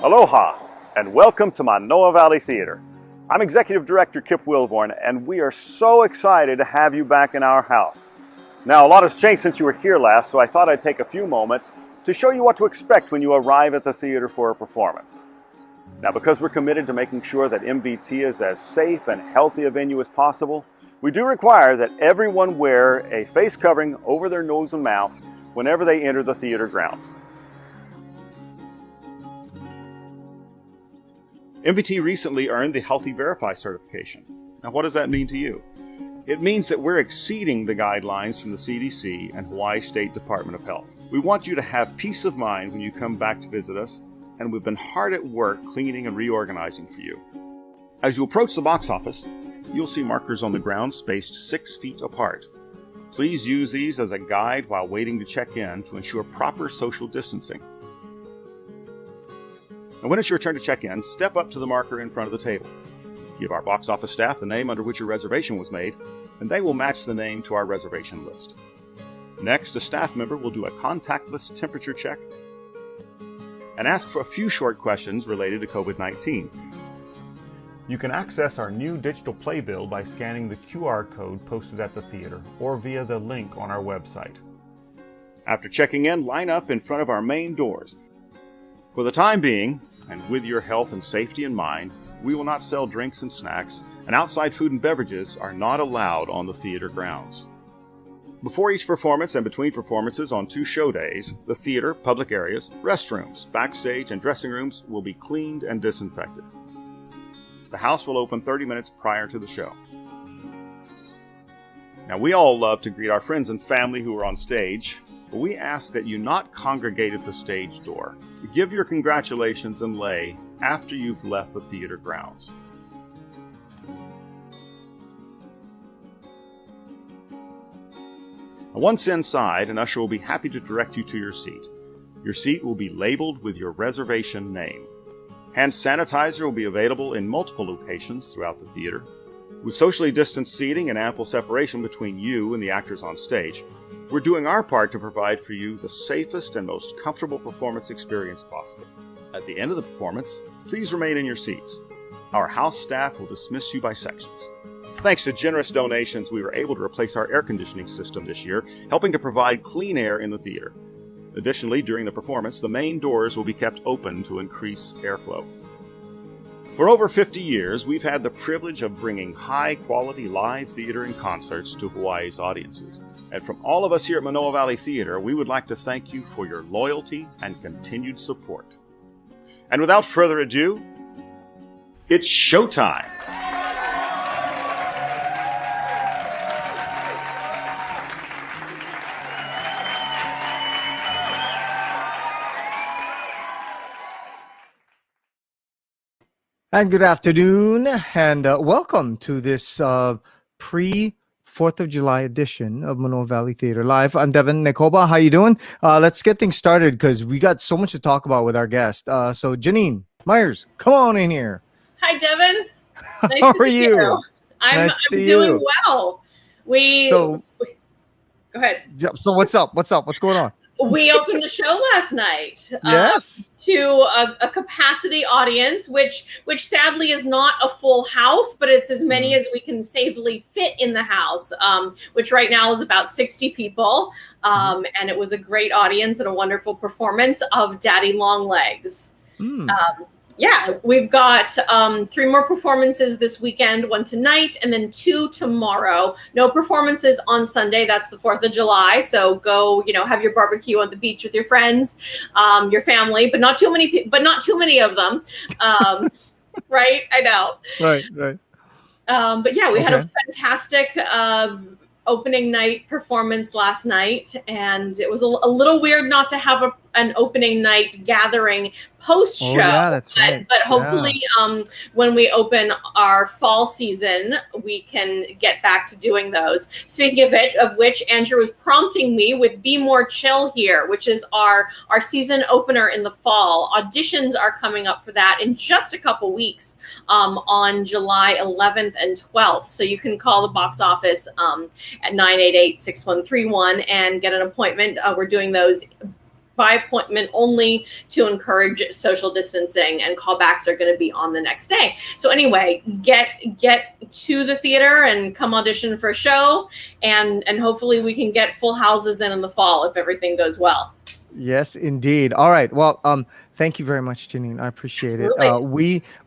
Aloha, and welcome to Manoa Valley Theater. I'm Executive Director Kip Wilborn, and we are so excited to have you back in our house. Now, a lot has changed since you were here last, so I thought I'd take a few moments to show you what to expect when you arrive at the theater for a performance. Now, because we're committed to making sure that MVT is as safe and healthy a venue as possible, we do require that everyone wear a face covering over their nose and mouth whenever they enter the theater grounds. MVT recently earned the Healthy Verify certification. Now, what does that mean to you? It means that we're exceeding the guidelines from the CDC and Hawaii State Department of Health. We want you to have peace of mind when you come back to visit us, and we've been hard at work cleaning and reorganizing for you. As you approach the box office, you'll see markers on the ground spaced 6 feet apart. Please use these as a guide while waiting to check in to ensure proper social distancing. And when it's your turn to check in, step up to the marker in front of the table. Give our box office staff the name under which your reservation was made, and they will match the name to our reservation list. Next, a staff member will do a contactless temperature check and ask for a few short questions related to COVID-19. You can access our new digital playbill by scanning the QR code posted at the theater or via the link on our website. After checking in, line up in front of our main doors. For the time being, and with your health and safety in mind, we will not sell drinks and snacks, and outside food and beverages are not allowed on the theater grounds. Before each performance and between performances on 2 show days, the theater, public areas, restrooms, backstage, and dressing rooms will be cleaned and disinfected. The house will open 30 minutes prior to the show. Now, we all love to greet our friends and family who are on stage, but we ask that you not congregate at the stage door. Give your congratulations and lei after you've left the theater grounds. Once inside, an usher will be happy to direct you to your seat. Your seat will be labeled with your reservation name. Hand sanitizer will be available in multiple locations throughout the theater. With socially distanced seating and ample separation between you and the actors on stage, we're doing our part to provide for you the safest and most comfortable performance experience possible. At the end of the performance, please remain in your seats. Our house staff will dismiss you by sections. Thanks to generous donations, we were able to replace our air conditioning system this year, helping to provide clean air in the theater. Additionally, during the performance, the main doors will be kept open to increase airflow. For over 50 years, we've had the privilege of bringing high-quality live theater and concerts to Hawaii's audiences. And from all of us here at Manoa Valley Theater, we would like to thank you for your loyalty and continued support. And without further ado, it's showtime! And good afternoon, and welcome to this pre-4th of July edition of Manoa Valley Theater Live. I'm Devin Nekoba. How you doing? Let's get things started because we got so much to talk about with our guest. So Janine Myers, come on in here. Hi, Devin. Nice How to are see you? I'm doing well. Go ahead. So what's up? What's going on? We opened a show last night. Yes. To a capacity audience, which sadly is not a full house, but it's as many as we can safely fit in the house, which right now is about 60 people. And it was a great audience and a wonderful performance of Daddy Longlegs. Yeah, we've got 3 more performances this weekend, 1 tonight, and then 2 tomorrow. No performances on Sunday. That's the 4th of July. So go, have your barbecue on the beach with your friends, your family, but not too many of them. Right? I know. Right. But yeah, we had a fantastic opening night performance last night, and it was a little weird not to have an opening night gathering post show. Yeah, that's right. But hopefully, when we open our fall season, we can get back to doing those. Speaking of which, Andrew was prompting me with Be More Chill Here, which is our season opener in the fall. Auditions are coming up for that in just a couple weeks, on July 11th and 12th. So you can call the box office at 988-6131 and get an appointment. We're doing those by appointment only to encourage social distancing, and callbacks are going to be on the next day. So anyway, get to the theater and come audition for a show, and hopefully we can get full houses in the fall if everything goes well. Yes, indeed. All right. Well, thank you very much, Janine. I appreciate it.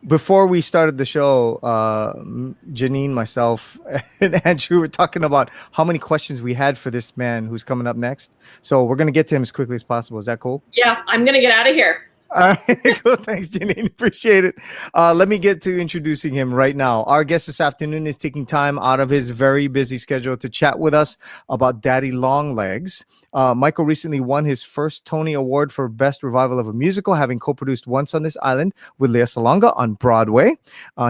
Before we started the show, Janine, myself, and Andrew were talking about how many questions we had for this man who's coming up next. So we're going to get to him as quickly as possible. Is that cool? Yeah, I'm going to get out of here. All right, cool. Thanks, Janine. Appreciate it. Let me get to introducing him right now. Our guest this afternoon is taking time out of his very busy schedule to chat with us about Daddy Longlegs. Michael recently won his first Tony Award for Best Revival of a Musical, having co-produced Once on This Island with Lea Salonga on Broadway.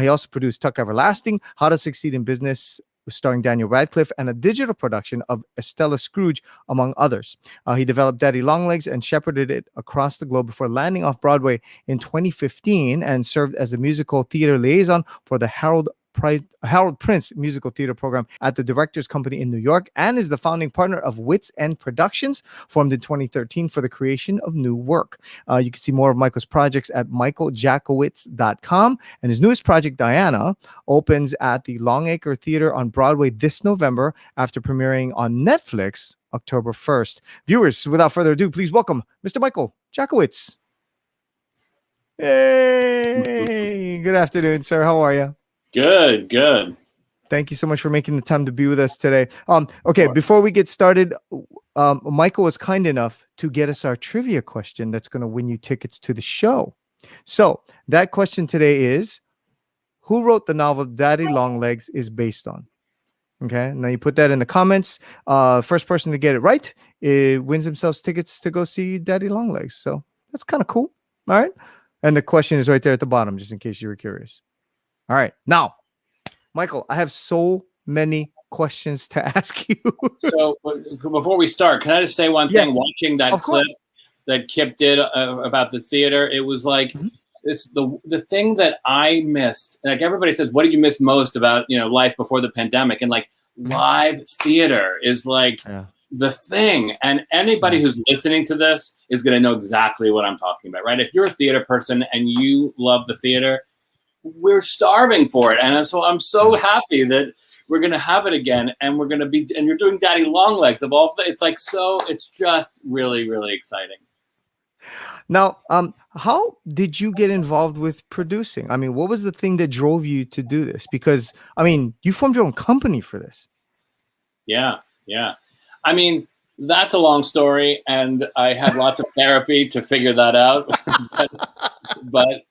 He also produced Tuck Everlasting, How to Succeed in Business, starring Daniel Radcliffe, and a digital production of Estella Scrooge, among others. He developed Daddy Longlegs and shepherded it across the globe before landing off Broadway in 2015 and served as a musical theater liaison for the Harold Prince musical theater program at the Directors Company in New York, and is the founding partner of Wits End Productions, formed in 2013 for the creation of new work. You can see more of Michael's projects at michaeljakowitz.com, and his newest project, Diana, opens at the Longacre Theater on Broadway this November after premiering on Netflix October 1st. Viewers, without further ado, please welcome Mr. Michael Jakowitz. Hey, good afternoon, sir. How are you? Good. Thank you so much for making the time to be with us today. Okay, before we get started, Michael was kind enough to get us our trivia question that's going to win you tickets to the show. So that question today is, who wrote the novel Daddy Longlegs is based on? Okay, now you put that in the comments. First person to get it right, wins themselves tickets to go see Daddy Longlegs. So that's kind of cool. All right. And the question is right there at the bottom, just in case you were curious. All right. Now, Michael, I have so many questions to ask you. So before we start, can I just say one thing? Watching that clip that Kip did about the theater, it was like, it's the thing that I missed. Like everybody says, what did you miss most about, life before the pandemic? And like live theater is like the thing. And anybody who's listening to this is going to know exactly what I'm talking about, right? If you're a theater person and you love the theater, we're starving for it. And so I'm so happy that we're going to have it again. And we're going to be, and you're doing Daddy Longlegs of all, it's like, so it's just really, really exciting. Now, how did you get involved with producing? I mean, what was the thing that drove you to do this? Because, I mean, you formed your own company for this. Yeah. I mean, that's a long story, and I had lots of therapy to figure that out. but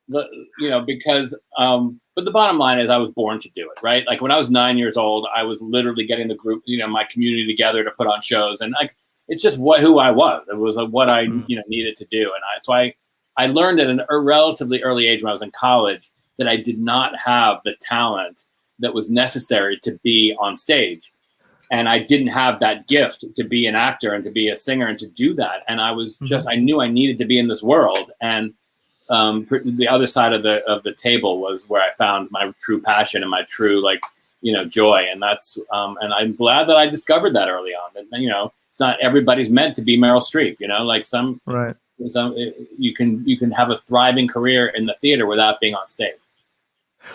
because the bottom line is I was born to do it, right? Like when I was 9 years old, I was literally getting the group, my community together to put on shows, and like it's just who I was. It was what I needed to do, and I learned at a relatively early age when I was in college that I did not have the talent that was necessary to be on stage. And I didn't have that gift to be an actor and to be a singer and to do that. And I was I knew I needed to be in this world. And the other side of the table was where I found my true passion and my true joy. And that's and I'm glad that I discovered that early on. And it's not everybody's meant to be Meryl Streep. Some you can have a thriving career in the theater without being on stage.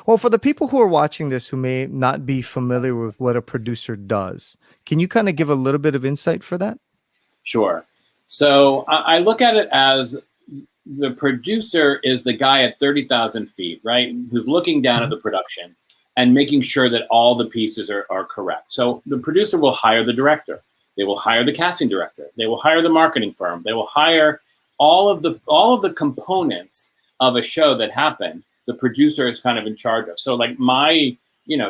Well, for the people who are watching this who may not be familiar with what a producer does, can you kind of give a little bit of insight for that? Sure. So I look at it as the producer is the guy at 30,000 feet, right? Who's looking down at the production and making sure that all the pieces are correct. So the producer will hire the director. They will hire the casting director. They will hire the marketing firm. They will hire all of the components of a show that happen. The producer is kind of in charge of. So like my,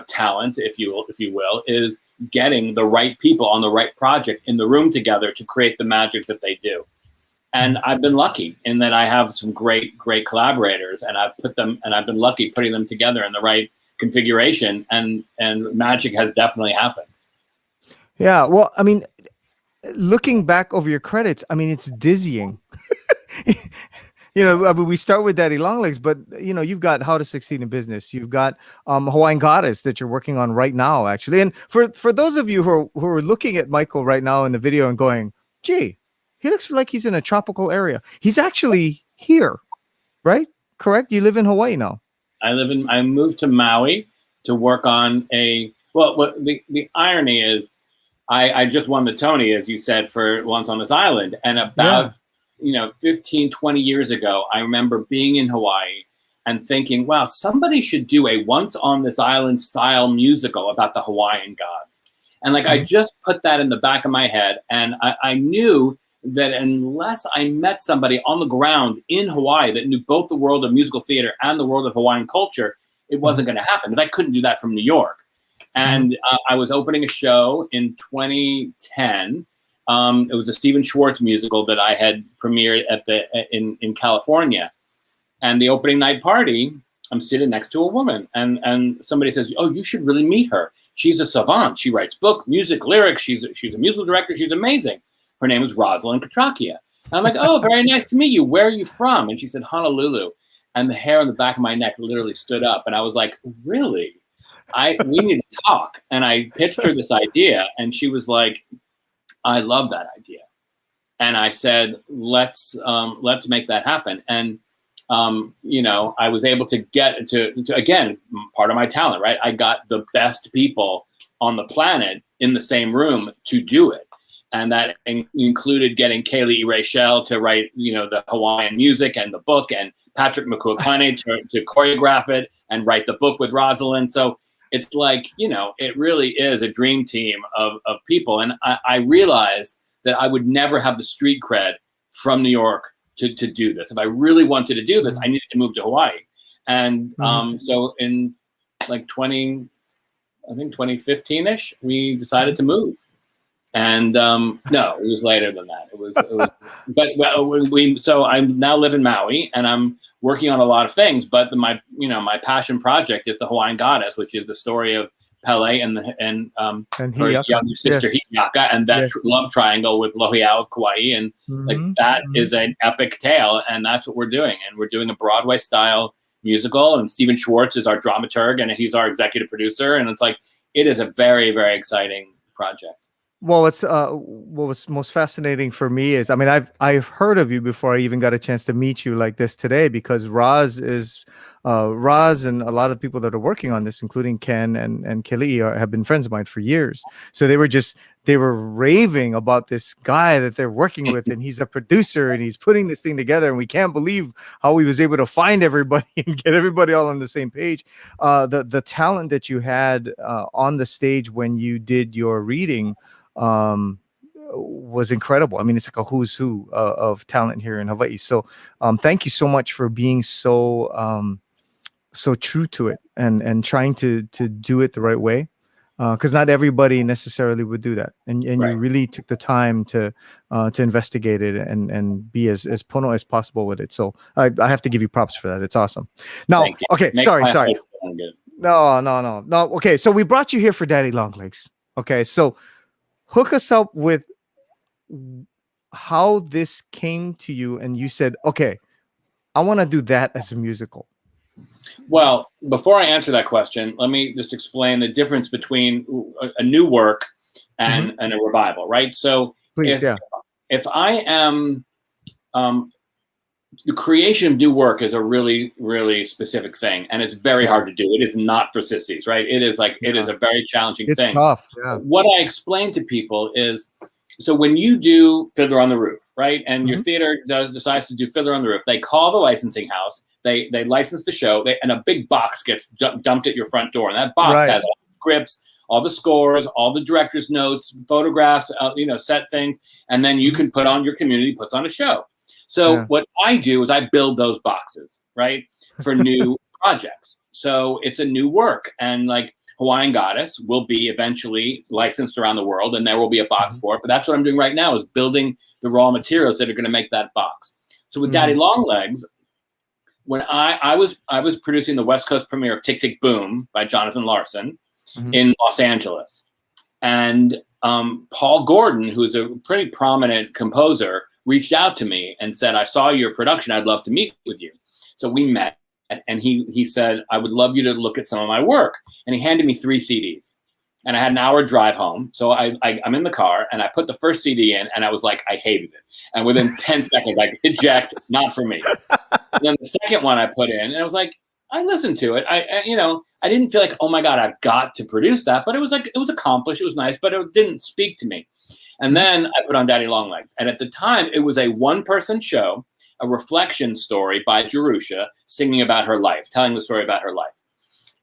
talent, if you will, is getting the right people on the right project in the room together to create the magic that they do. And I've been lucky in that I have some great collaborators, and I've been lucky putting them together in the right configuration, and magic has definitely happened. Yeah. Well, I mean, looking back over your credits, I mean, it's dizzying. We start with Daddy Longlegs, but you've got How to Succeed in Business. You've got Hawaiian Goddess that you're working on right now, actually. And for those of you who are looking at Michael right now in the video and going, gee, he looks like he's in a tropical area. He's actually here, right? Correct? You live in Hawaii now. I moved to Maui to work on what the irony is, I just won the Tony, as you said, for Once on This Island. And about, 15, 20 years ago, I remember being in Hawaii and thinking, wow, somebody should do a Once on This Island style musical about the Hawaiian gods. And like, I just put that in the back of my head. And I knew that unless I met somebody on the ground in Hawaii that knew both the world of musical theater and the world of Hawaiian culture, it wasn't going to happen, because I couldn't do that from New York. And I was opening a show in 2010. It was a Stephen Schwartz musical that I had premiered in California. And the opening night party, I'm sitting next to a woman, and somebody says, "Oh, you should really meet her. She's a savant. She writes book, music, lyrics. She's a musical director. She's amazing. Her name is Rosalind Katrakia." And I'm like, "Oh, very nice to meet you. Where are you from?" And she said, "Honolulu." And the hair on the back of my neck literally stood up. And I was like, "Really? We need to talk." And I pitched her this idea, and she was like, "I love that idea." And I said, let's make that happen. And I was able to get to again, part of my talent, right? I got the best people on the planet in the same room to do it. And that included getting Kaylee Rachel to write, the Hawaiian music and the book, and Patrick McCookane to choreograph it and write the book with Rosalind. So it's like, it really is a dream team of people. And I realized that I would never have the street cred from New York to do this. If I really wanted to do this, I needed to move to Hawaii. And so in like 2015-ish, we decided to move. And no, it was later than that. It was so I now live in Maui, and I'm working on a lot of things, but my passion project is the Hawaiian Goddess, which is the story of Pele and her younger sister, Hi'iaka, and that love triangle with Lohiau of Kauai. And like that is an epic tale, and that's what we're doing. And we're doing a Broadway style musical, and Stephen Schwartz is our dramaturg, and he's our executive producer. And it's like, it is a very, very exciting project. Well, what was most fascinating for me is, I mean, I've heard of you before I even got a chance to meet you like this today, because Roz and a lot of people that are working on this, including Ken and Kelly, have been friends of mine for years. So they were raving about this guy that they're working with, and he's a producer, and he's putting this thing together, and we can't believe how he was able to find everybody and get everybody all on the same page. The talent that you had on the stage when you did your reading was incredible. I mean, it's like a who's who of talent here in Hawaii. So thank you so much for being so true to it and trying to do it the right way, because not everybody necessarily would do that, and Right. You really took the time to investigate it and be as pono as possible with it. So I have to give you props for that. It's awesome. Now, okay, sorry. No. Okay, so we brought you here for Daddy Longlegs. Okay, so hook us up with how this came to you, and you said, okay, I want to do that as a musical. Well, before I answer that question, let me just explain the difference between a new work and a revival, right? So Please, if I am, the creation of new work is a really, really specific thing, and it's very hard to do. It is not for sissies, right? It is like, it is a very challenging thing. It's tough, yeah. What I explain to people is, so when you do Fiddler on the Roof, right, and your theater decides to do Fiddler on the Roof, they call the licensing house, they license the show, and a big box gets dumped at your front door, and that box has all the scripts, all the scores, all the director's notes, photographs, set things, and then you can put on, your community puts on a show. So what I do is I build those boxes, right, for new projects. So it's a new work, and like Hawaiian Goddess will be eventually licensed around the world, and there will be a box for it. But that's what I'm doing right now, is building the raw materials that are going to make that box. So with Daddy Longlegs, when I was producing the West Coast premiere of Tick, Tick, Boom by Jonathan Larson in Los Angeles, and Paul Gordon, who's a pretty prominent composer, reached out to me and said, "I saw your production. I'd love to meet with you." So we met, and he said, "I would love you to look at some of my work." And he handed me 3 CDs. and I had an hour drive home. So I'm in the car, and I put the first CD in, and I was like, I hated it. And within 10 seconds, like, eject, not for me. And then the second one I put in, and I was like, I listened to it. I didn't feel like, oh my God, I've got to produce that. But it was like, it was accomplished. It was nice, but it didn't speak to me. And then I put on Daddy Longlegs. And at the time, it was a one-person show, a reflection story by Jerusha, singing about her life, telling the story about her life.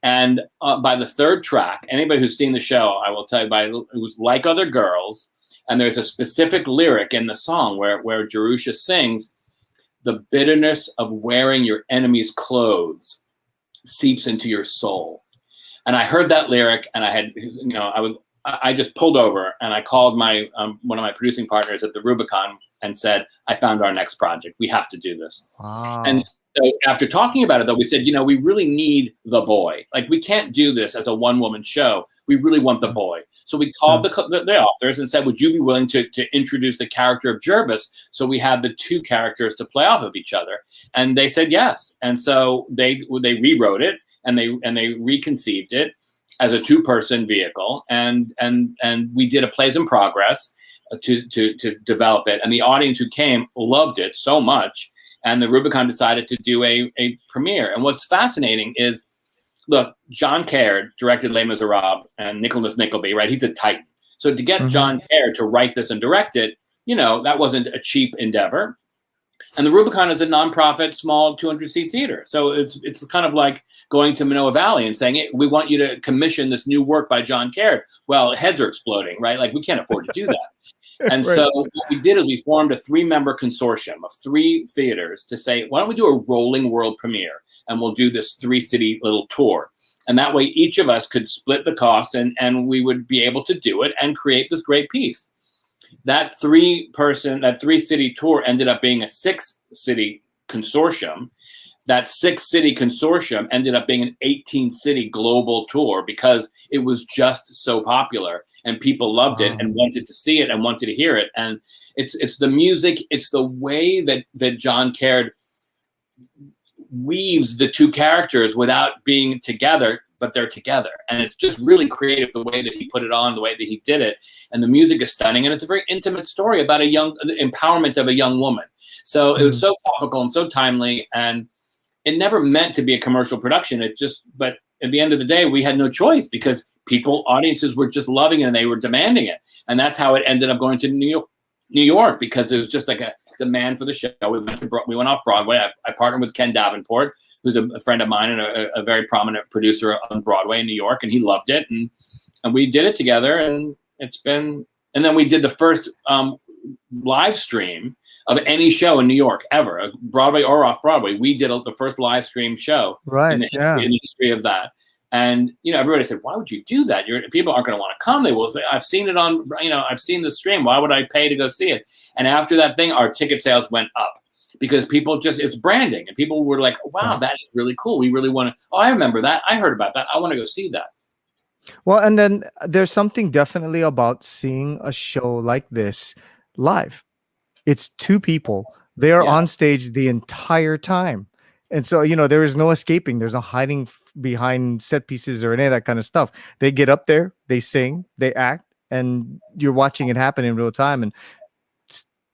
And by the third track, anybody who's seen the show, I will tell you, it was Like Other Girls. And there's a specific lyric in the song where Jerusha sings, the bitterness of wearing your enemy's clothes seeps into your soul. And I heard that lyric, and I just pulled over, and I called my one of my producing partners at the Rubicon and said, I found our next project. We have to do this. Wow. And so after talking about it, though, we said, we really need the boy. Like, we can't do this as a one-woman show. We really want the boy. So we called the authors and said, would you be willing to introduce the character of Jervis so we have the two characters to play off of each other? And they said yes. And so they rewrote it, and they reconceived it as a two-person vehicle, and we did a plays in progress to develop it. And the audience who came loved it so much, and the Rubicon decided to do a premiere. And what's fascinating is, look, John Caird directed Les Miserables and Nicholas Nickleby, right? He's a titan. So to get John Caird to write this and direct it, that wasn't a cheap endeavor. And the Rubicon is a nonprofit, small 200-seat theater. So it's kind of like going to Manoa Valley and saying, hey, we want you to commission this new work by John Caird. Well, heads are exploding, right? Like, we can't afford to do that. And Right. so what we did is we formed a 3-member consortium of 3 theaters to say, why don't we do a rolling world premiere? And we'll do this 3-city little tour. And that way each of us could split the cost, and we would be able to do it and create this great piece. That 3-city tour ended up being a 6-city consortium. That 6-city consortium ended up being an 18-city global tour because it was just so popular, and people loved it and wanted to see it and wanted to hear it. And it's the music, it's the way that John Caird weaves the two characters without being together, but they're together. And it's just really creative the way that he put it on, the way that he did it. And the music is stunning. And it's a very intimate story about the empowerment of a young woman. So it was so topical and so timely, and it never meant to be a commercial production. But at the end of the day, we had no choice because audiences were just loving it and they were demanding it. And that's how it ended up going to New York, because it was just like a demand for the show. We went off Broadway. I partnered with Ken Davenport, who's a friend of mine and a very prominent producer on Broadway in New York, and he loved it. And we did it together, and and then we did the first live stream of any show in New York ever, Broadway or off Broadway. We did the first live stream show in the history of that. And everybody said, "Why would you do that? People aren't going to want to come." They will say, "I've seen it on, I've seen the stream. Why would I pay to go see it?" And after that thing, our ticket sales went up because people it's branding, and people were like, "Wow, that is really cool. We really want to. Oh, I remember that. I heard about that. I want to go see that." Well, and then there's something definitely about seeing a show like this live. It's 2 people. They are on stage the entire time. And so, there is no escaping. There's no hiding behind set pieces or any of that kind of stuff. They get up there, they sing, they act, and you're watching it happen in real time. And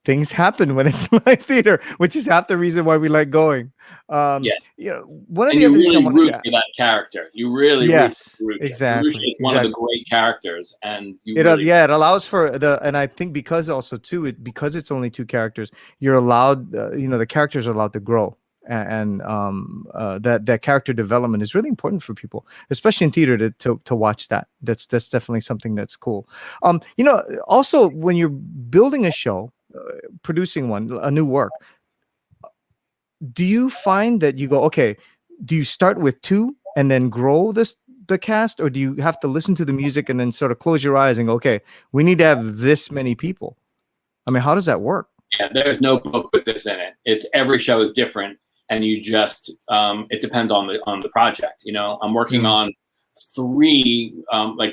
things happen when it's live theater, which is half the reason why we like going. One of the other things I wanted to add, for that character. You really root exactly. It's one of the great characters, and it allows for and I think because also too, because it's only 2 characters, you're allowed, the characters are allowed to grow. And that character development is really important for people, especially in theater, to watch that. That's definitely something that's cool. Also when you're building a show, producing a new work, do you find that you go, okay, do you start with 2 and then grow the cast, or do you have to listen to the music and then sort of close your eyes and go, okay, we need to have this many people? I mean, how does that work? Yeah, there's no book with this in it. Every show is different, and you just it depends on the project. I'm working on 3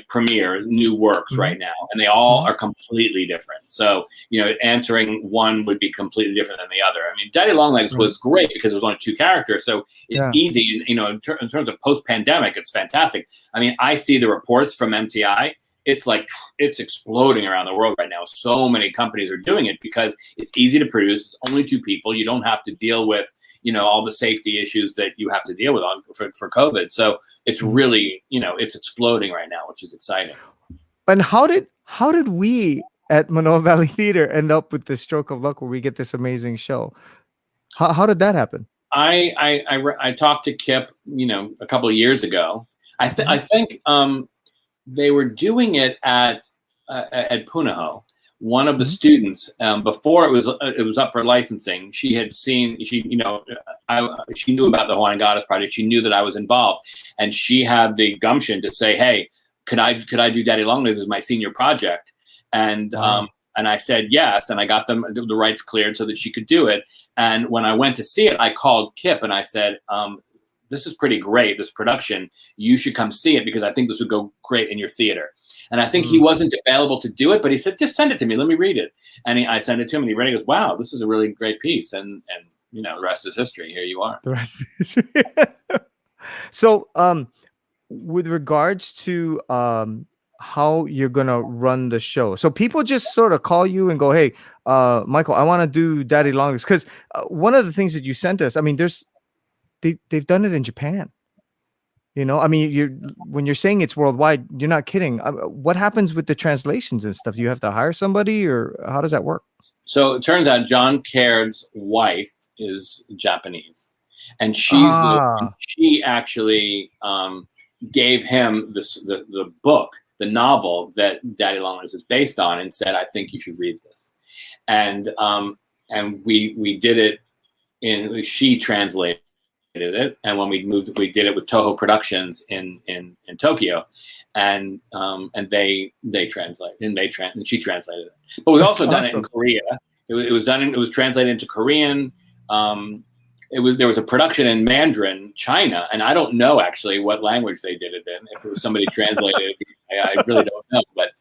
premiere new works right now, and they all are completely different. So answering one would be completely different than the other. I mean, Daddy Longlegs was great because it was only 2 characters, so it's easy. In terms of post-pandemic, it's fantastic. I mean, I see the reports from MTI, it's like it's exploding around the world right now. So many companies are doing it because it's easy to produce. It's only 2 people. You don't have to deal with, you know, all the safety issues that you have to deal with for COVID. So it's really, you know, it's exploding right now, which is exciting. And how did we at Manoa Valley Theater end up with this stroke of luck where we get this amazing show? How did that happen? I talked to Kip, you know, a couple of years ago. I think they were doing it at Punahou. One of the students, before it was up for licensing, she knew about the Hawaiian Goddess Project. She knew that I was involved, and she had the gumption to say, "Hey, could I do Daddy Longlegs as my senior project?" And and I said yes, and I got them the rights cleared so that she could do it. And when I went to see it, I called Kip and I said, "This is pretty great, this production. You should come see it because I think this would go great in your theater." And I think he wasn't available to do it, but he said, "Just send it to me. Let me read it." And I sent it to him, and he read it. He goes, "Wow, this is a really great piece." And you know, the rest is history. Here you are. The rest is history. So, with regards to how you're gonna run the show, so people just sort of call you and go, "Hey, Michael, I want to do Daddy Longlegs," because one of the things that you sent us, I mean, they've done it in Japan. You know, I mean, when you're saying it's worldwide, you're not kidding. What happens with the translations and stuff? Do you have to hire somebody, or how does that work? So it turns out John Caird's wife is Japanese, and she actually gave him the book, the novel that Daddy Longlegs is based on, and said, "I think you should read this." And we did it she translated it, and when we did it with Toho Productions in Tokyo, and they translated and she translated it. But we've also done it in Korea. It was translated into Korean. There was a production in Mandarin, China, and I don't know actually what language they did it in. If it was somebody translated, I really don't know. But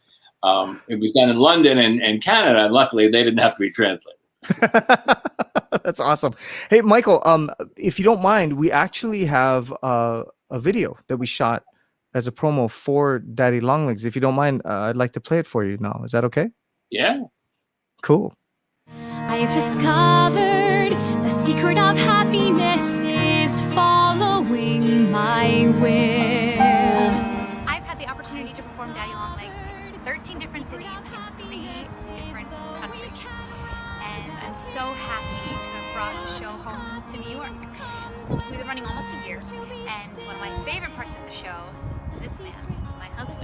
it was done in London and Canada, and luckily they didn't have to be translated. That's awesome. Hey, Michael, if you don't mind, we actually have a video that we shot as a promo for Daddy Longlegs. If you don't mind, I'd like to play it for you now. Is that okay? Yeah. Cool. I have discovered the secret of happiness is following my will. I've had the opportunity to perform Daddy Longlegs in 13 different cities in 3 different countries. And I'm so happy to have brought the show home to New York. We've been running almost a year, and one of my favorite parts of the show is this man, my husband.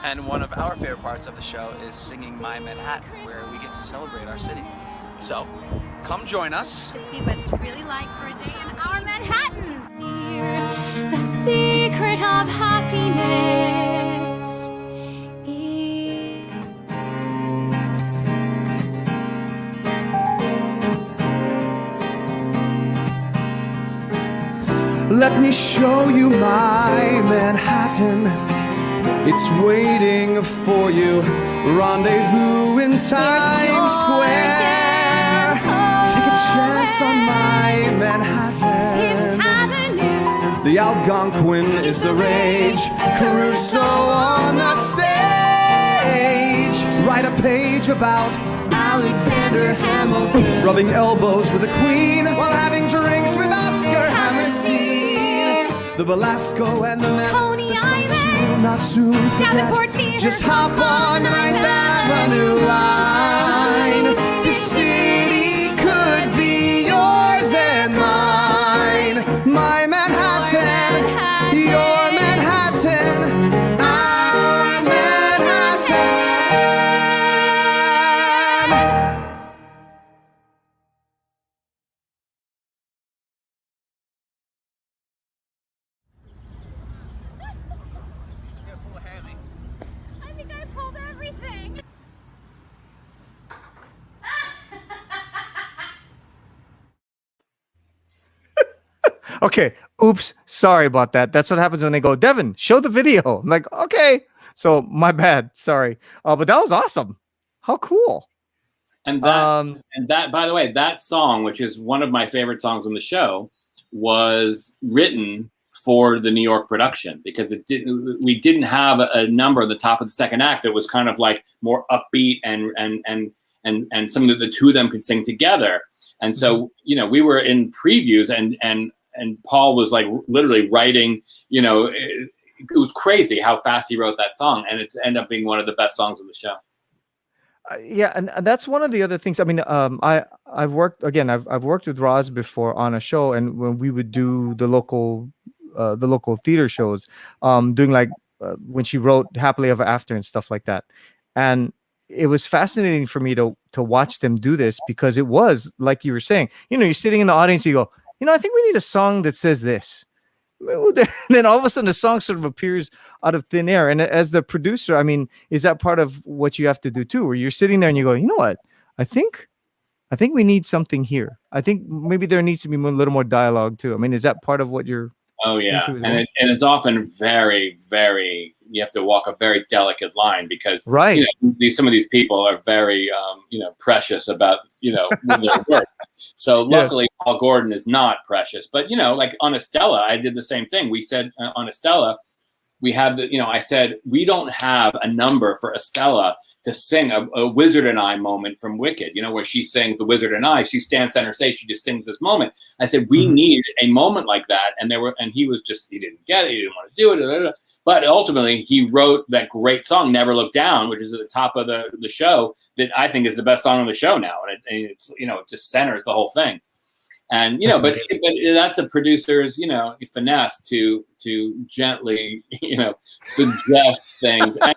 And one of our favorite parts of the show is singing My Manhattan, where we get to celebrate our city. So, come join us To see what it's really like for a day in our Manhattan. The secret of happiness is... Let me show you my Manhattan. It's waiting for you. Rendezvous in Times Square. Take a chance on my Manhattan. The Algonquin is the rage. Caruso on the stage. Write a page about Alexander Hamilton, rubbing elbows with the Queen while having drinks with Oscar Hammerstein. The Velasco and the Met, Coney Island, not soon Davenport forget. Theater, Just hop on 9th Avenue line. The city could be yours and mine. My Manhattan, your Manhattan, our Manhattan. I think I pulled everything. Okay. Oops. Sorry about that. That's what happens when they go, Devin, show the video. I'm like, okay. So my bad. Sorry. But that was awesome. How cool. And that, by the way, that song, which is one of my favorite songs on the show, was written for the New York production, because we didn't have a number at the top of the second act that was kind of like more upbeat and something that the two of them could sing together. And so, you know, we were in previews and Paul was like literally writing, you know, it was crazy how fast he wrote that song, and it ended up being one of the best songs of the show. Yeah, and that's one of the other things. I mean, I've worked with Roz before on a show, and when we would do the local theater shows, doing like when she wrote Happily Ever After and stuff like that, and it was fascinating for me to watch them do this, because it was like you were saying, you know, you're sitting in the audience, you go, you know, I think we need a song that says this. Then all of a sudden the song sort of appears out of thin air. And as the producer, I mean, is that part of what you have to do too, where you're sitting there and you go, you know what, I think we need something here. I think maybe there needs to be a little more dialogue too. I mean, is that part of what you're into as well? And it's often very, very, you have to walk a very delicate line, because right, you know, some of these people are very you know, precious about, you know, their work. So luckily, yes, Paul Gordon is not precious. But, you know, like on Estella, I did the same thing. We said on Estella, we have the, you know, I said, we don't have a number for Estella to sing a Wizard and I moment from Wicked, you know, where she sings The Wizard and I. She stands center stage. She just sings this moment. I said, we need a moment like that. And he was just, he didn't get it. He didn't want to do it. But ultimately, he wrote that great song, Never Look Down, which is at the top of the show, that I think is the best song on the show now. And it's, you know, it just centers the whole thing. And, you know, but that's a producer's, you know, finesse to gently, you know, suggest things. And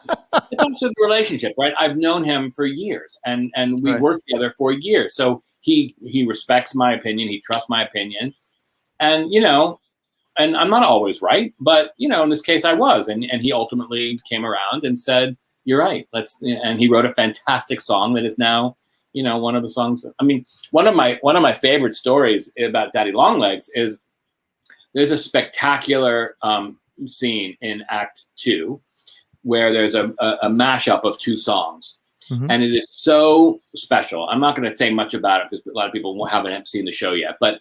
it's also the relationship, right? I've known him for years, and we worked together for years. So he respects my opinion. He trusts my opinion. And, you know, and I'm not always right, but, you know, in this case I was. And he ultimately came around and said, you're right. And he wrote a fantastic song that is now, you know, one of the songs. I mean, one of my favorite stories about Daddy Longlegs is there's a spectacular scene in Act 2 where there's a mashup of two songs. And it is so special. I'm not going to say much about it because a lot of people haven't seen the show yet, but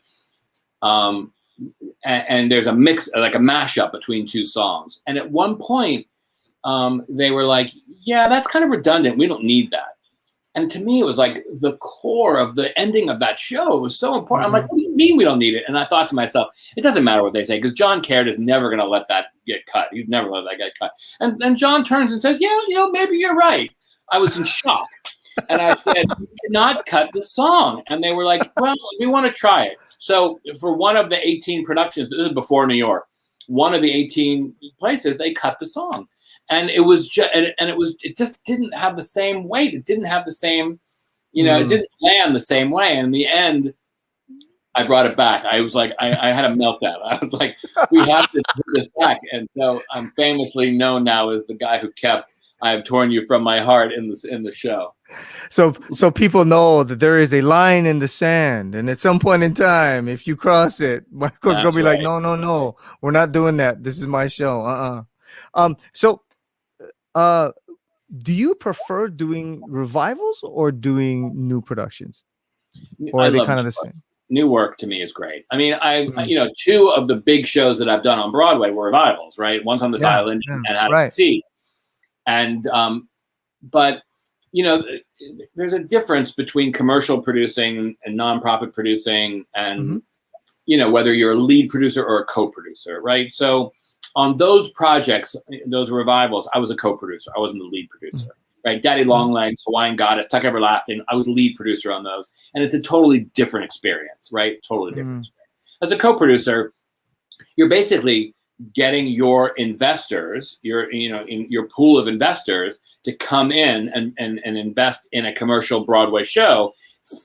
and there's a mix, like a mashup between two songs. And at one point, they were like, yeah, that's kind of redundant. We don't need that. And to me, it was like the core of the ending of that show. It was so important. I'm like, what do you mean we don't need it? And I thought to myself, it doesn't matter what they say, because John Caird is never going to let that get cut. He's never let that get cut. And then John turns and says, yeah, you know, maybe you're right. I was in shock. And I said, you cannot cut the song. And they were like, well, we want to try it. So for one of the 18 productions, this is before New York, one of the 18 places, they cut the song. And it was just, it just didn't have the same weight. It didn't have the same, you know, it didn't land the same way. And in the end, I brought it back. I was like, I had a meltdown. I was like, we have to put this back. And so I'm famously known now as the guy who kept I Have Torn You From My Heart in the show. So people know that there is a line in the sand, and at some point in time, if you cross it, Michael's gonna be like, no, we're not doing that. This is my show. So do you prefer doing revivals or doing new productions, or are they kind of the same? New work to me is great. I mean, you know, two of the big shows that I've done on Broadway were revivals, right? One's on this island and Out at Sea. And, but, you know, there's a difference between commercial producing and nonprofit producing and, you know, whether you're a lead producer or a co-producer, right? So on those projects, those revivals, I was a co-producer. I wasn't the lead producer, right? Daddy Longlegs, Hawaiian Goddess, Tuck Everlasting, I was lead producer on those. And it's a totally different experience, right? Totally different experience. As a co-producer, you're basically getting your investors, in your pool of investors to come in and invest in a commercial Broadway show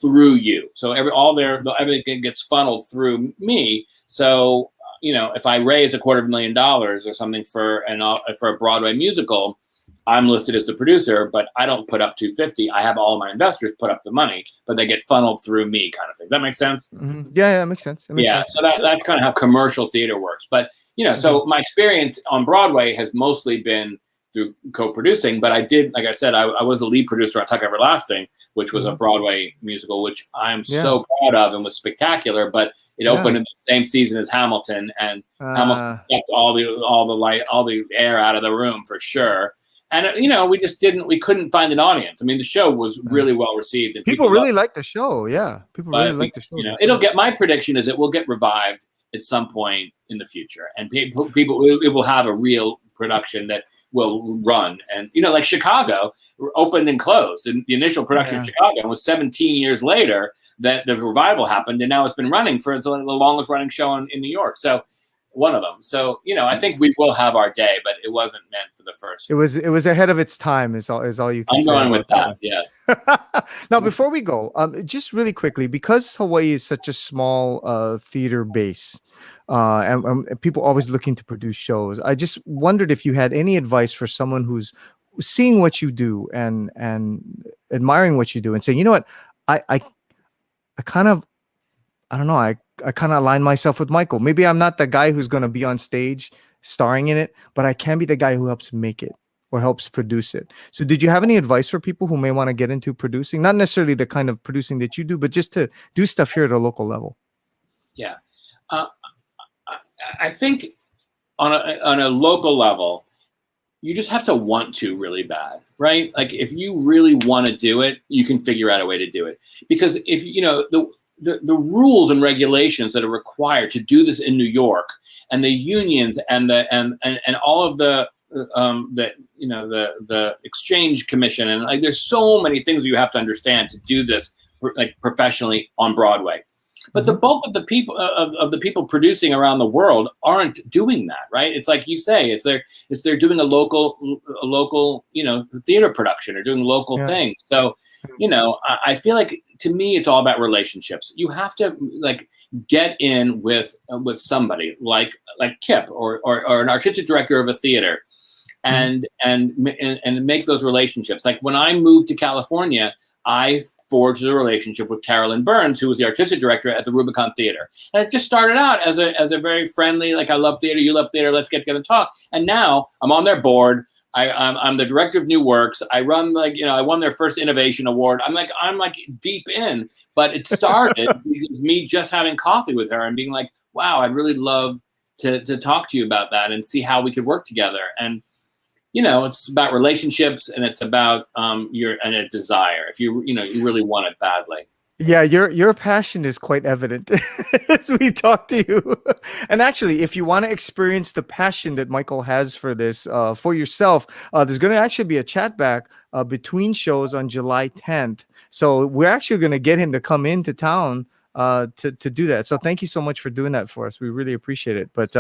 through you. So everything gets funneled through me. So, you know, if I raise $250,000 or something for a Broadway musical, I'm listed as the producer, but I don't put up $250,000. I have all my investors put up the money, but they get funneled through me, kind of thing. Does that make sense? Yeah, it makes sense. It makes sense. So that's kind of how commercial theater works. But you know, so my experience on Broadway has mostly been through co-producing, but I did, like I said, I was the lead producer on Tuck Everlasting, which was a Broadway musical, which I'm so proud of and was spectacular. But It opened in the same season as Hamilton, and Hamilton sucked all the air out of the room for sure. And we couldn't find an audience. I mean, the show was really well received, and people really like the show. Yeah, people really like the show. My prediction is it will get revived at some point in the future, and it will have a real production that will run. And like Chicago opened and closed, and the initial production of Chicago was 17 years later that the revival happened, and now it's been running for the longest running show in New York. So one of them. So I think we will have our day, but it wasn't meant for the first. It was ahead of its time. Is all you can say. I'm going with that. Yes. Now, before we go, just really quickly, because Hawaii is such a small theater base, and people always looking to produce shows, I just wondered if you had any advice for someone who's seeing what you do and admiring what you do, and saying, you know what, I kind of, I don't know, I kind of align myself with Michael. Maybe I'm not the guy who's going to be on stage starring in it, but I can be the guy who helps make it or helps produce it. So did you have any advice for people who may want to get into producing? Not necessarily the kind of producing that you do, but just to do stuff here at a local level. Yeah. I think on a local level, you just have to want to really bad, right? Like if you really want to do it, you can figure out a way to do it. Because if the rules and regulations that are required to do this in New York, and the unions and all of the exchange commission, and like there's so many things you have to understand to do this like professionally on Broadway. But the bulk of the people producing around the world aren't doing that, right? It's like you say, they're doing a local theater production or doing local things. So, I feel like to me it's all about relationships. You have to like get in with somebody like Kip or an artistic director of a theater, and make those relationships. Like when I moved to California, I forged a relationship with Carolyn Burns, who was the artistic director at the Rubicon Theater. And it just started out as a very friendly, like, I love theater, you love theater, let's get together and talk. And now I'm on their board. I'm the director of new works. I run I won their first innovation award. I'm like deep in, but it started with me just having coffee with her and being like, wow, I'd really love to talk to you about that and see how we could work together. And it's about relationships, and it's about a desire. If you really want it badly. Yeah, your passion is quite evident as we talk to you. And actually, if you want to experience the passion that Michael has for this for yourself, there's going to actually be a chat back between shows on July 10th. So we're actually going to get him to come into town to do that. So thank you so much for doing that for us. We really appreciate it. But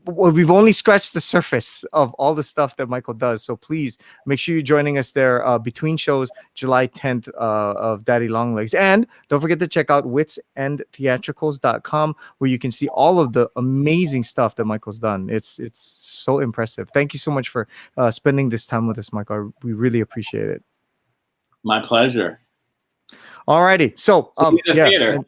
we've only scratched the surface of all the stuff that Michael does. So please make sure you're joining us there between shows July 10th of Daddy Longlegs. And don't forget to check out witsendtheatricals.com, where you can see all of the amazing stuff that Michael's done. It's so impressive. Thank you so much for spending this time with us, Michael. We really appreciate it. My pleasure. All righty. So theater.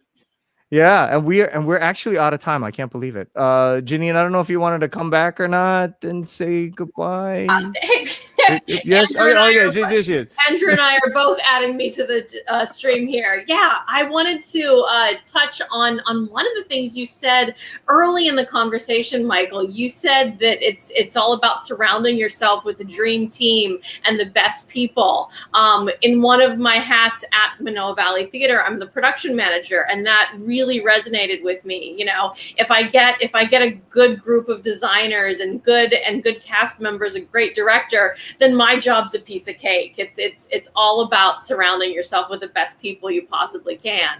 And we're actually out of time. I can't believe it. Janine, I don't know if you wanted to come back or not and say goodbye. Yes. Yes. Andrew and I are both adding me to the stream here. Yeah, I wanted to touch on one of the things you said early in the conversation, Michael. You said that it's all about surrounding yourself with the dream team and the best people. In one of my hats at Manoa Valley Theater, I'm the production manager, and that really resonated with me. If I get a good group of designers and good cast members, a great director, then my job's a piece of cake. It's all about surrounding yourself with the best people you possibly can.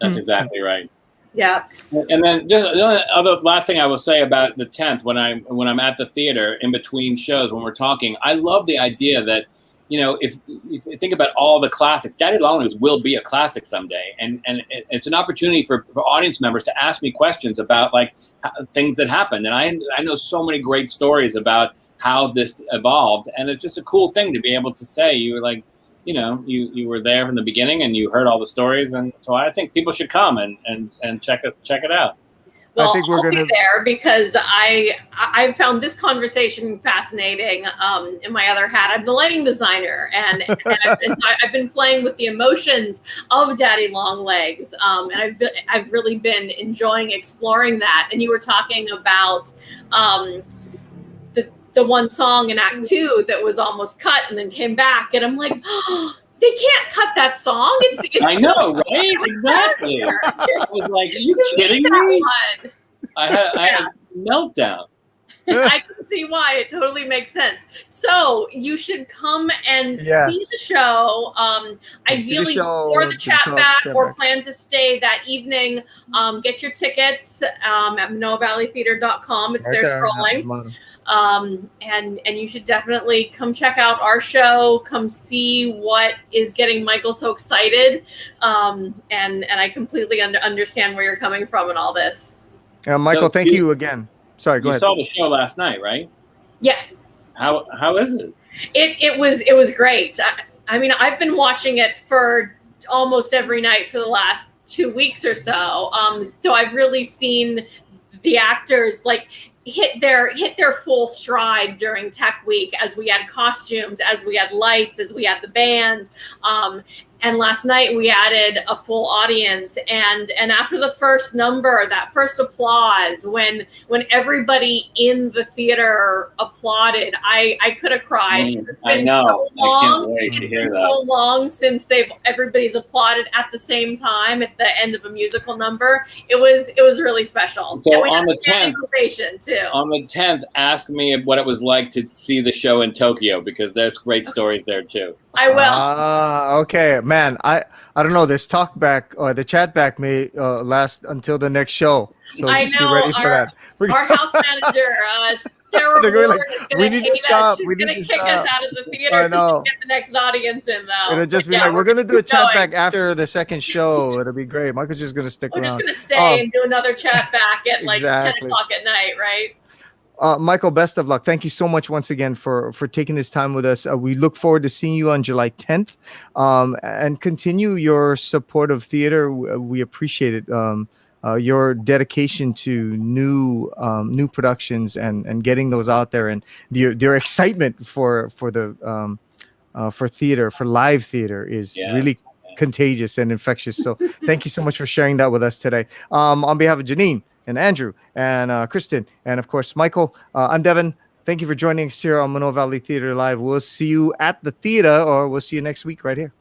That's exactly right. Yeah. And then just the last thing I will say about the 10th, when I'm at the theater in between shows, when we're talking, I love the idea that, if you think about all the classics, Daddy Longlegs will be a classic someday. And it's an opportunity for audience members to ask me questions about like things that happened. And I know so many great stories about how this evolved. And it's just a cool thing to be able to say you were like, you were there from the beginning and you heard all the stories. And so I think people should come and check it out. Well, I think we're I'll gonna. be there because I found this conversation fascinating. In my other hat, I'm the lighting designer, and I've been playing with the emotions of Daddy Long Legs, and I've really been enjoying exploring that. And you were talking about the one song in Act Two that was almost cut and then came back, and I'm like, oh, they can't cut that song. It's I know, so right? Exactly. I was like, are you kidding that me? one. I had a meltdown. I can see why. It totally makes sense. So you should come and see Yes. the show. Ideally before the chat back, or plan to stay that evening. Get your tickets at ManoaValleyTheater.com. It's there scrolling. And you should definitely come check out our show. Come see what is getting Michael so excited. And I completely understand where you're coming from and all this. Michael, So thank you again. Sorry, go You ahead. saw the show last night, right? Yeah. How is it? It was great. I mean, I've been watching it for almost every night for the last 2 weeks or so. So I've really seen the actors like hit their full stride during Tech Week, as we had costumes, as we had lights, as we had the band. And last night we added a full audience, and after the first number, that first applause, when everybody in the theater applauded, I could have cried. It's been so long. I can't wait to hear It's that. so long since everybody's applauded at the same time at the end of a musical number. It was really special. So and we on had the standing 10th, ovation too. On the 10th, ask me what it was like to see the show in Tokyo, because there's great stories there too. I will. Okay, man. I don't know. This talk back or the chat back may last until the next show. So I just know, be ready for that. Our house manager, Sarah They're going Ward, like, is gonna we need to hate us. stop. She's We gonna need to kick us stop. out of the theater I so know. she can get the next audience in, though. It'll just be Yeah, like, we're going to do a chat going. back after the second show. It'll be great. Michael's just going to stick We're around. just gonna stay and do another chat back at like Exactly. 10 o'clock at night, right? Michael, best of luck. Thank you so much once again for taking this time with us. We look forward to seeing you on July 10th, and continue your support of theater. We appreciate it. Your dedication to new productions and getting those out there, and your excitement for theater, for live theater is really contagious and infectious. So thank you so much for sharing that with us today. On behalf of Janine and Andrew and Kristen and of course Michael, I'm Devin. Thank you for joining us here on Manoa Valley Theater Live. We'll see you at the theater, or we'll see you next week right here.